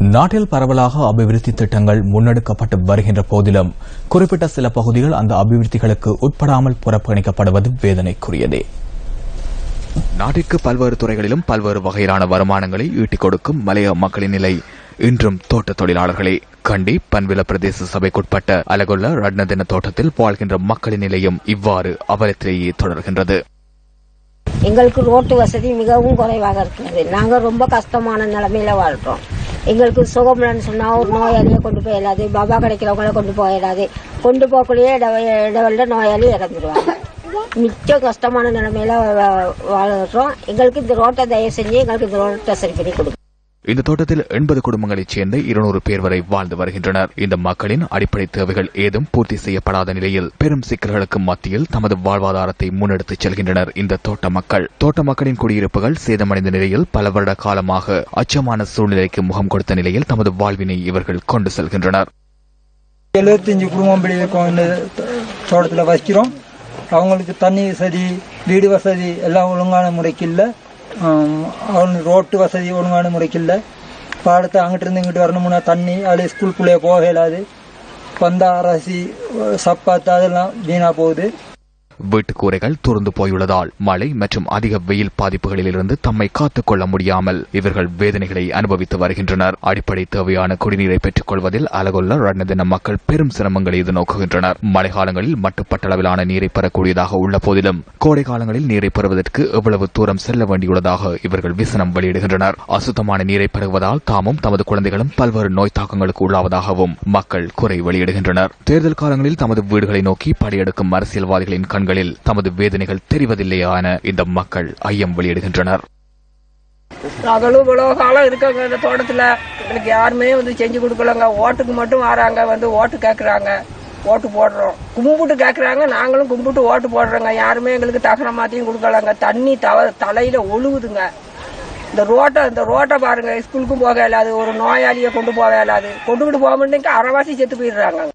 நாட்டில் பரவலாக அபிவிருத்தி திட்டங்கள் முன்னெடுக்கப்பட்டு வருகின்ற போதிலும் குறிப்பிட்ட சில பகுதிகள் அந்த அபிவிருத்திகளுக்கு உட்படாமல் புறக்கணிக்கப்படுவது வேதனைக்குரியதே. நாட்டிற்கு பல்வேறு துறைகளிலும் பல்வேறு வகையிலான வருமானங்களை ஈட்டிக் கொடுக்கும் மலைய மக்களின் நிலை இன்றும் தோட்ட தொழிலாளர்களே. கண்டி பன்வில பிரதேச சபைக்குட்பட்ட அலகொல்ல ரட்னதின தோட்டத்தில் வாழ்கின்ற மக்களின் நிலையும் இவ்வாறு அவலத்திலேயே தொடர்கின்றது. எங்களுக்கு ரோட்டு வசதி மிகவும் குறைவாக இருக்கிறது. நாங்கள் ரொம்ப கஷ்டமான நிலைமையில வாழ்றோம். எங்களுக்கு சுகம்லன்னு சொன்னா ஒரு நோயாளியை கொண்டு போயிடாது, பாபா கிடைக்கிறவங்கள கொண்டு போயிடாது, கொண்டு போகக்கூடிய இடவெல்ல நோயாளி இறந்துருவாங்க. மிச்சம் கஷ்டமான நிலைமையில வாழ்றோம். எங்களுக்கு இந்த ரோட்டை தயவு செஞ்சு எங்களுக்கு இந்த ரோட்டை சரி பண்ணி கொடுக்கும். இந்த தோட்டத்தில் 80 குடும்பங்களைச் சேர்ந்த 200 பேர் வரை வாழ்ந்து வருகின்றனர். இந்த மக்களின் அடிப்படை தேவைகள் ஏதும் பூர்த்தி செய்யப்படாத நிலையில் பெரும் சிக்கல்களுக்கு மத்தியில் தமது வாழ்வாதாரத்தை முன்னெடுத்துச் செல்கின்றனர். இந்த தோட்ட மக்களின் குடியிருப்புகள் சேதமடைந்த நிலையில் பல வருட காலமாக அச்சமான சூழ்நிலைக்கு முகம் கொடுத்த நிலையில் தமது வாழ்வினை இவர்கள் கொண்டு செல்கின்றனர். 75 குடும்பம் தோட்டத்தில் வசிக்கிறோம். அவங்களுக்கு தண்ணி வசதி, வீடு வசதி எல்லாம் ஒழுங்கான முறைக்கு இல்லை. ரோட்டு வசதி ஒழுங்கான முறைக்கு இல்லை. பாடத்தை அங்கிட்டு இருந்து இங்கிட்டு வரணும்னா தண்ணி அது ஸ்கூலுக்குள்ளே போக இயலாது. பந்தா அரசி சப்பாத்து அதெல்லாம் வீணா போகுது. வீட்டுக்கூரைகள் துறந்து போயுள்ளதால் மழை மற்றும் அதிக வெயில் பாதிப்புகளிலிருந்து தம்மை காத்துக் கொள்ள முடியாமல் இவர்கள் வேதனைகளை அனுபவித்து வருகின்றனர். அடிப்படை தேவையான குடிநீரை பெற்றுக் கொள்வதில் அலகொல்ல ரட்னதின மக்கள் பெரும் சிரமங்களை எதிர்நோக்குகின்றனர். மழை காலங்களில் மட்டுப்பட்ட அளவிலான நீரை பெறக்கூடியதாக உள்ள போதிலும் கோடை காலங்களில் நீரை பெறுவதற்கு எவ்வளவு தூரம் செல்ல வேண்டியுள்ளதாக இவர்கள் விசனம் வெளியிடுகின்றனர். அசுத்தமான நீரை பெறுவதால் தாமும் தமது குழந்தைகளும் பல்வேறு நோய் தாக்கங்களுக்கு உள்ளாவதாகவும் மக்கள் குறை வெளியிடுகின்றனர். தேர்தல் காலங்களில் தமது வீடுகளை நோக்கி படையெடுக்கும் அரசியல்வாதிகளின் கண்களில் தமது வேதனைகள் தெரிவதில்லையா என இந்த மக்கள் ஐயம் வெளியிடுகின்றனர். நாங்களும் இவ்வளவு காலம் இருக்காங்க இந்த தோட்டத்துல. எங்களுக்கு யாருமே செஞ்சு கொடுக்கலங்க. ஓட்டுக்கு மட்டும் வராங்க, ஓட்டு கேட்கறாங்க, ஓட்டு போடுறோம், கும்பிட்டு கேட்கறாங்க. நாங்களும் கும்பிட்டு ஓட்டு போடுறோங்க. யாருமே எங்களுக்கு தகன மாத்தியும் கொடுக்கலாங்க. தண்ணி தலையில ஒழுகுதுங்க. இந்த ரோட்டை பாருங்க. ஸ்கூலுக்கும் போக இயலாது, ஒரு நோயாளியை கொண்டு போக இயலாது. கொண்டுகிட்டு போக முடியும், அரைவாசி செத்து போயிடுறாங்க.